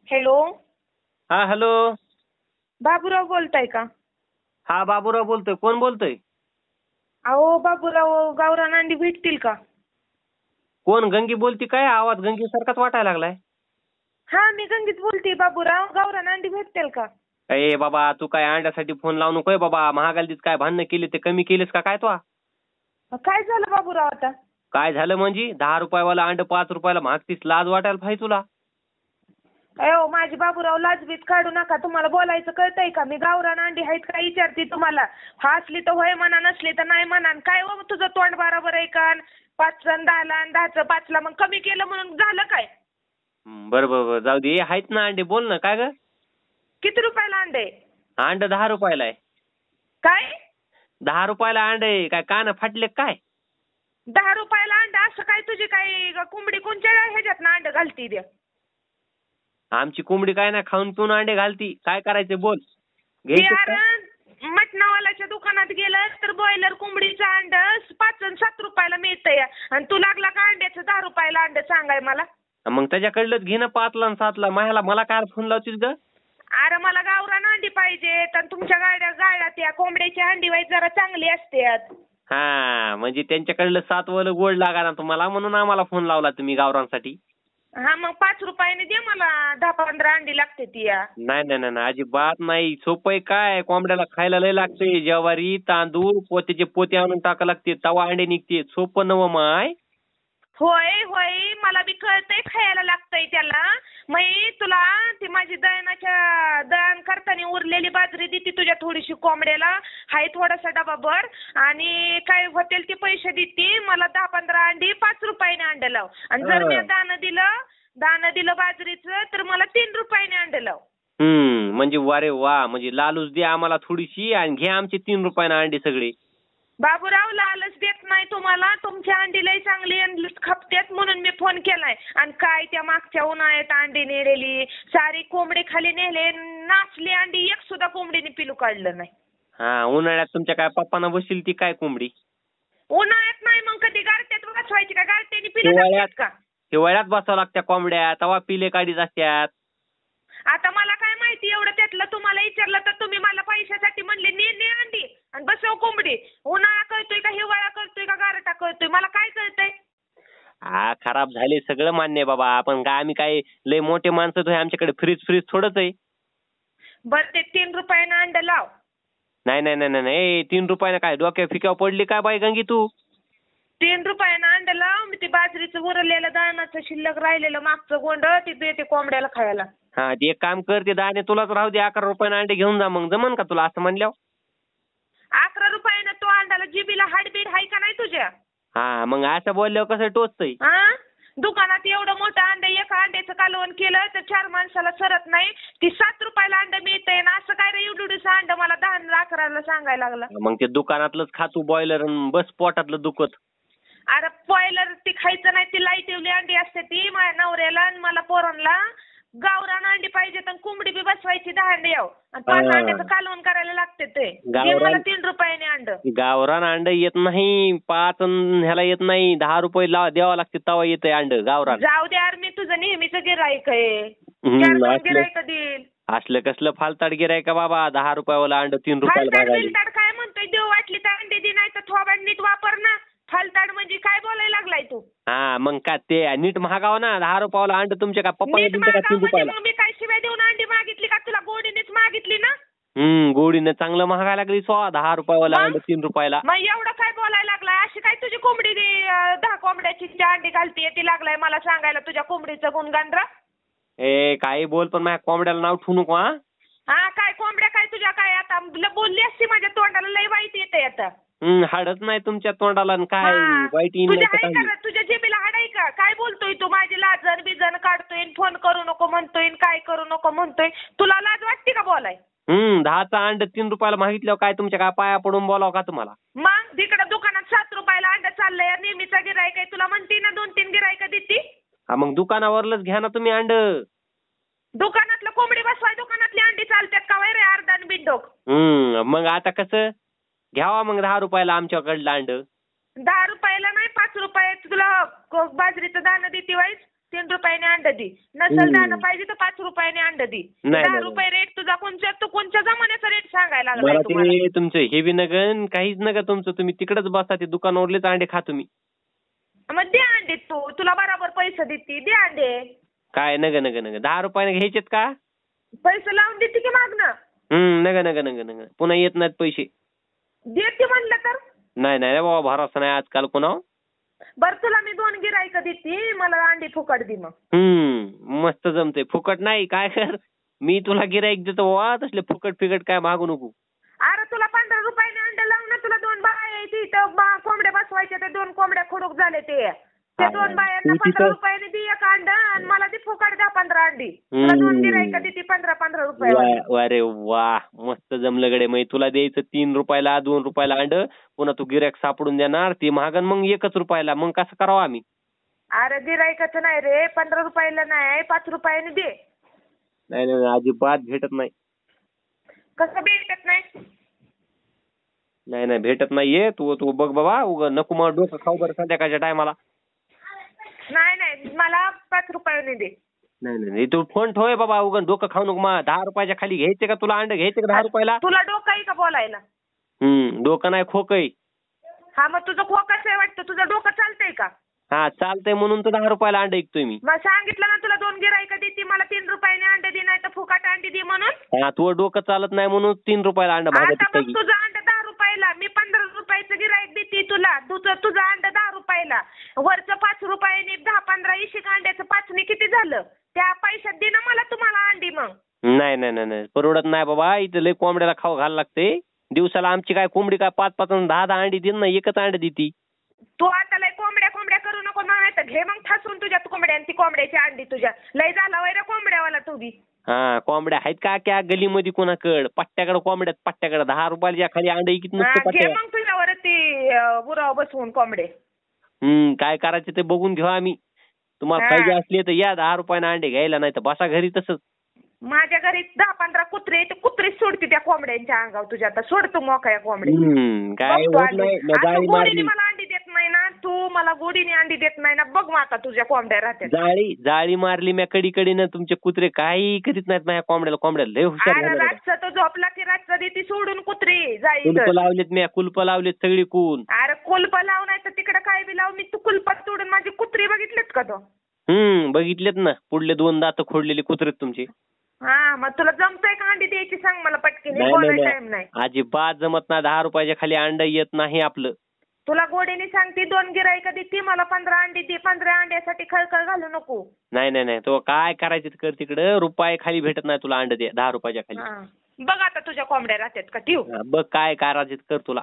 Hello. हा hello. Baburao बोलताय का? हा बाबूराव बोलतोय. कोण बोलतोय? अहो बाबूराव, गावरान अंडी भेटतील का? कोण गंगी बोलती काय? आवाज गंगी सारखाच वाटायला लागलाय. हा मी गंगीत बोलते. बाबूराव, गावरान अंडी भेटतील का? ए बाबा, तू काय अंड्यासाठी फोन लावू नकोय बाबा. महागालीत काय भांडणं केली ते कमी केलीस का काय तू? काय झालं बाबूराव आता? काय झालं म्हणजे 10 रुपयावाला अंड 5 रुपयाला मागतीस, लाज वाटायला पाहिजे तुला. अहो माझी बाबूराव, लाजबीत काढू नका. तुम्हाला बोलायचं कळतंय का? मी गावरान अंडी आहेत का विचारते तुम्हाला. असली तर होय म्हणा, नसली तर नाही म्हणा. काय हो तुझं तोंड बरोबर आहे का? 5 आणि 10ला आणि 10चं 5ला मग कमी केलं म्हणून झालं काय? बरं बरं बरं, जाऊ दे. आहेत ना अंडे, बोल ना. काय ग? किती रुपयाला अंडे? अंड 10 रुपयाला आहे. काय? 10 रुपयाला अंड आहे. काय कान फाटले काय? 10 रुपयाला अंडा? असं काय तुझी काय कोंबडी कोणत्या ह्याच्यात ना अंड घालती द्या? आमची कोंबडी काय ना खाऊन पिऊन अंडे घालती. काय करायचे बोल. घ्यायचे का? मटणावाल्याच्या दुकानात गेलं तर बॉयलर कोंबडीचं अंड 5 आणि 7 रुपयाला मिळतंय. आणि तू लागला का अंड्याचं 10 रुपयाला अंड सांगाय मला? मग त्याच्याकडलंच घे ना 5ला आणि 7ला. मला काय फोन लावतीस ग? अरे मला गावरान अंडी पाहिजेत. आणि तुमच्या गाड्या त्या कोंबड्याची अंडी वाईट जरा चांगली असतात. हा, म्हणजे त्यांच्याकडलं 7 वालं गोड लागा ना तुम्हाला, म्हणून आम्हाला फोन लावला तुम्ही गावरांसाठी. हा मग 5 रुपयाने दे मला. 10-15 अंडी लागते ती या. नाही नाही नाही, अजिबात नाही. सोपं काय, कोंबड्याला खायला लय लागते. ज्वारी, तांदूळ, पोत्याचे पोते आणून टाका लागते, तवा अंडे निघते. सोपं नव माय. होय होय, मला बी कळतंय खायला लागतंय त्याला. मग तुला ती माझी दळण करताना उरलेली बाजरी देते तुझ्या थोडीशी कोंबड्याला. हाय थोडासा डबा भर. आणि काय होतील ते पैसे देते मला. 10-15 अंडी 5 रुपयाने अंड लाव. आणि जर मी दाणं दिलं बाजरीचं तर मला 3 रुपयाने अंड लाव. म्हणजे वारे वा, म्हणजे लालूच दे आम्हाला थोडीशी आणि घे आमचे 3 रुपयाने अंडे सगळे. बाबूराव, लालच देत नाही तुम्हाला. तुमच्या अंडी लई चांगली आणि खपत्यात म्हणून मी फोन केलाय. आणि काय त्या मागच्या उन्हाळ्यात अंडी नेलेली सारी कोंबडी खाली नेले, नाचली अंडी. एक सुद्धा कोंबडीने पिलू काढलं नाही. हा, उन्हाळ्यात तुमच्या काय पप्पांना बसतील ती काय कोंबडी? उन्हाळ्यात नाही मग कधी गारट्यात बसवायची का? गारट्याने पिलं का? हिवाळ्यात बसावं लागत्या कोंबड्या, तवा पिले काढीत असत्यात. आता मला काय माहिती एवढं त्यातलं. तुम्हाला विचारलं तर तुम्ही मला पैशासाठी म्हणले ने अंडी आणि बसव कोंबडी. उन्हाळा कळतोय का हिवाळा कळतोय का गारटा कळतोय? मला काय कळतंय? हा, खराब झाले सगळं मान्य आहे बाबा. आपण काय, आम्ही काय लय मोठे माणसं तो आमच्याकडे फ्रीज थोडंच आहे. बरं ते 3 रुपयानं अंड लाव. नाही नाही नाही नाही, 3 रुपयानं काय डोक्या फिक्यावर पडली काय बाई गंगी तू? 3 रुपयानं अंड लाव. मी ते बाजरीचं उरलेलं दाण्याचं शिल्लक राहिलेलं मागचं गोंड ते देते कोंबड्याला खायला. हा, ते एक काम कर, ते दाणे तुलाच राहू दे. 11 रुपयानं अंडे घेऊन जा. मग जमन का तुला असं म्हणल्यावर? 11 रुपयानं तो अंडाला जिबीला हाडबीड आहे का नाही तुझ्या? हा, मग असं बोलल्यावर कसं टोचतंय? हा, दुकानात एवढं मोठं अंड, एका अंड्याचं कालवण केलं तर 4 माणसाला सरत नाही. ती 7 रुपयाला अंड मिळतंय ना. असं काय रे एवढं अंड मला 10-11ला सांगायला लागला. मग ते दुकानातलंच खातू बॉयलर बस पोटातलं दुखत. अरे बॉयलर ती खायचं नाही. ती लाईटिवली अंडी असते ती माझ्या नवऱ्याला आणि मला पोरांना. गावरान अंडी पाहिजे तर कोंबडी बी बसवायची 10 अंडे याव. आणि 5 अंड्याचं कालवण करायला लागते ते. मला 3 रुपयाने अंड. गावरान अंड येत नाही 5 ह्याला येत नाही. 10 रुपये द्यावं लागते तवा येतंय अंड गावरान. जाऊ दे यार, मी तुझं नेहमीचं गिराईक आहे. 4 गिराईक देईल. असलं कसलं फालताड गिराईक बाबा. 10 रुपयावाला अंड 3 रुपयाला फालताड काय म्हणतोय? देव वाटली तर अंडे दे, नाही तर थोबाड नीट वापर ना. फालताड म्हणजे काय बोलायला लागलाय तू? हा, मग काय ते नीट महागाव ना. 10 रुपयाला अंड तुमच्या काय पप्पा तुमच्या 3 रुपयाला? मी काय शिवाय देऊन अंडी मागितली का? तुला गोडीनेच मागितली ना. गोडीनं चांगलं महागायला लागली. 10 रुपयावाला अंड 3 रुपयाला. मग एवढं काय बोलायला लागलाय? अशी काय तुझी कोंबडी 10 कोंबड्याची अंडी घालते ती लागलाय मला सांगायला तुझ्या कोंबडीचं गुणगान रा? ए काही बोल, पण माझ्या कोंबड्याला नाव ठेवू नको. हा काय कोंबड्या काय तुझ्या काय? आता बोलली असती माझ्या तोंडाला लय वाईट येते आता. हाडच नाही तुमच्या तोंडाला काय वाईट तुझ्या जिभेला हाड आहे का? काय बोलतोय तू? माझी लाजन बिजन काढतोय, फोन करू नको म्हणतोय, काय करू नको म्हणतोय. तुला लाज वाटते का बोलाय? 10चं अंड 3 रुपयाला मागितल्यावर काय तुमच्या काय पाया पडून बोलाव का तुम्हाला? मग तिकडं दुकानात 7 रुपयाला अंड चाललंय. नेहमीचा गिराईक आहे. तुला म्हणते ना 2-3 गिराईक देते. हा, मग दुकानावरलंच घ्या ना तुम्ही अंड. दुकानातलं कोंबडी बसवाय दुकानातली अंडी चालतात का वय रे? अर्धान बिंडोक. मग आता कसं घ्यावा मग 10 रुपयाला आमच्याकडलं अंड? 10 रुपयाला नाही 5 रुपये तुला बाजरीचं दाणं देते वाईच. 3 रुपयाने अंड दे. नसल दाणं पाहिजे तर 5 रुपयाने अंड दे. नाही, 10 नाही. रुपये रेट तुझा कोणच्या जमान्याचा रेट सांगायला लागलाय मला तुम्हाला? ते तुमचं हे बी नगन काहीच नका तुमचं. तुम्ही तिकडेच बसा, ते दुकानावरलेच अंडे खा तुम्ही. मग दे अंडे तुला बरोबर पैसे देते, दे अंडे. काय नग 10 रुपयाने घ्यायचेत का? पैसे लावून देते की मागणं. नग पुन्हा येत नाहीत पैसे. देते म्हणलं तर. नाही नाही रे बाबा, भरोसा नाही आजकाल कोणावर. बरं तुला मी 2 गिरायकं देते, मला अंडी फुकट दे मग. मस्त जमते. फुकट नाही, काय कर, मी तुला गिराईक देतो बाबा, तसले फुकट काय मागू नको. अरे तुला 15 रुपयाने अंडे लावून तुला 2 बाया यायची इथं कोंबड्या बसवायच्या, ते 2 कोंबड्या खुडूक झाले ते 2 बायांना 15 रुपयाने दे एक अंड आणि मला ती फुकट द्या 15 अंडी. तुला 2 गिरायकं देते 15 रुपये. अरे वा, मस्त जमलं गडे. मग तुला द्यायचं 3 रुपयाला 2 रुपयाला अंड, पुन्हा तू गिरायक सापडून देणार ती महागन मग 1 रुपयाला. मग कसं करावं आम्ही? अरे गिरायकाचं नाही रे, 15 रुपयाला नाही 5 रुपयाने दे. नाही अजिबात भेटत नाही. कसं भेटत नाही? नाही भेटत नाहीये. तू बघ बाबा, उगा नको मग डोकं खाऊ बरं संध्याकाळच्या टायमाला. नाही मला 5 रुपयाने दे. नाही तू फोन ठेव बाबा, उगा डोकं खाऊ नको. मग 10 रुपयाच्या खाली घ्यायचे का तुला अंड? घ्यायचे का 10 रुपयाला? तुला डोकं आहे का बोलायला? डोकं नाही, खोकं आहे. हा मग तुझं खोकाचं आहे वाटतं, तुझं डोकं चालतंय का? हा चालतंय, म्हणून तर 10 रुपयाला अंड ऐकतोय मी. मग सांगितलं ना तुला 2 गिरायकं देते, मला 3 रुपयाने अंडे दे, नाही तर फुकट अंडी दे म्हणून. हा तू डोकं चालत नाही म्हणून 3 रुपयाला अंड आता भागत मग तुझं अंड 10 रुपयाला, मी 15 रुपयाचं गिरायक देते तुला, तुझं अंड 10 रुपयाला, वरचं 5 रुपयाने 10-15 इशिक अंड्याचं 5ने किती झालं? त्या पैशात दे ना मला तुम्हाला अंडी मग. नाही परवडत नाही बाबा. इथं लय कोंबड्याला खाऊ घालायला लागते. दिवसाला आमची काय कोंबडी काय 5-5 आणि 10-10 अंडी देईन ना, एकच अंड देती. तू आता लय कोंबड्या करू नको, नाही तर घे मग ठासून तुझ्या कोंबड्या आणि ती कोंबड्याची अंडी तुझ्या. लय झाला वैर कोंबड्यावाला तू बी. हा कोंबड्या आहेत का क्या गलीमध्ये कोणाकड? पट्ट्याकडे कोंबड्यात, पट्ट्याकडे 10 रुपयाच्या खाली अंड किती नसते घे मग तुझ्यावर ती बुराव बसवून कोंबडे. काय करायचं ते बघून घेऊ आम्ही. तुम्हाला पाहिजे असले तर या 10 रुपयाने अंडे घ्यायला, नाही तर बसा घरी तसंच. माझ्या घरी 10-15 कुत्रे, ते कुत्रे सोडते त्या कोंबड्यांच्या अंगावर तुझ्या. आता सोडतो मोकळ्या कोंबड्या. काय होत नाही. गोडीने मला अंडी देत नाही ना तू, मला गोडीने अंडी देत नाही ना. बघ मग आता तुझ्या कोंबड्या राहतात. जाळी मारली म्या कडीकडीनं. तुमचे कुत्रे काही करीत नाहीत माझ्या कोंबड्याला लय हुशार. रातचं तो झोपला की रातचं देती सोडून कुत्री जाई. कुलप लावलेत म्या, कुलप लावलेत सगळी कून. अरे कुलप लाव, नाही तर तिकडे काय बी लाव, मी तू कुलपात तोडून माझी कुत्री बघितलेत का तो? बघितलेत ना, पुढले 2 दात खोडलेले कुत्रेत तुमचे. हा मग तुला जमतंय का अंडी द्यायची सांग मला पटकन. टाइम नाही अजिबात जमत नाही. 10 रुपयाच्या खाली अंड येत नाही आपलं. तुला गोडीने सांगते 2 गिरायकं देते, मला 15 अंडी दे. 15 अंड्यासाठी खळखळ घालू नको. नाही तो काय करायचं कर तिकडं. रुपये खाली भेटत नाही तुला अंड दे 10 रुपयाच्या खाली. बघ आता तुझ्या कोंबड्या राहतात का? ठेव बघ काय करायचं कर तुला.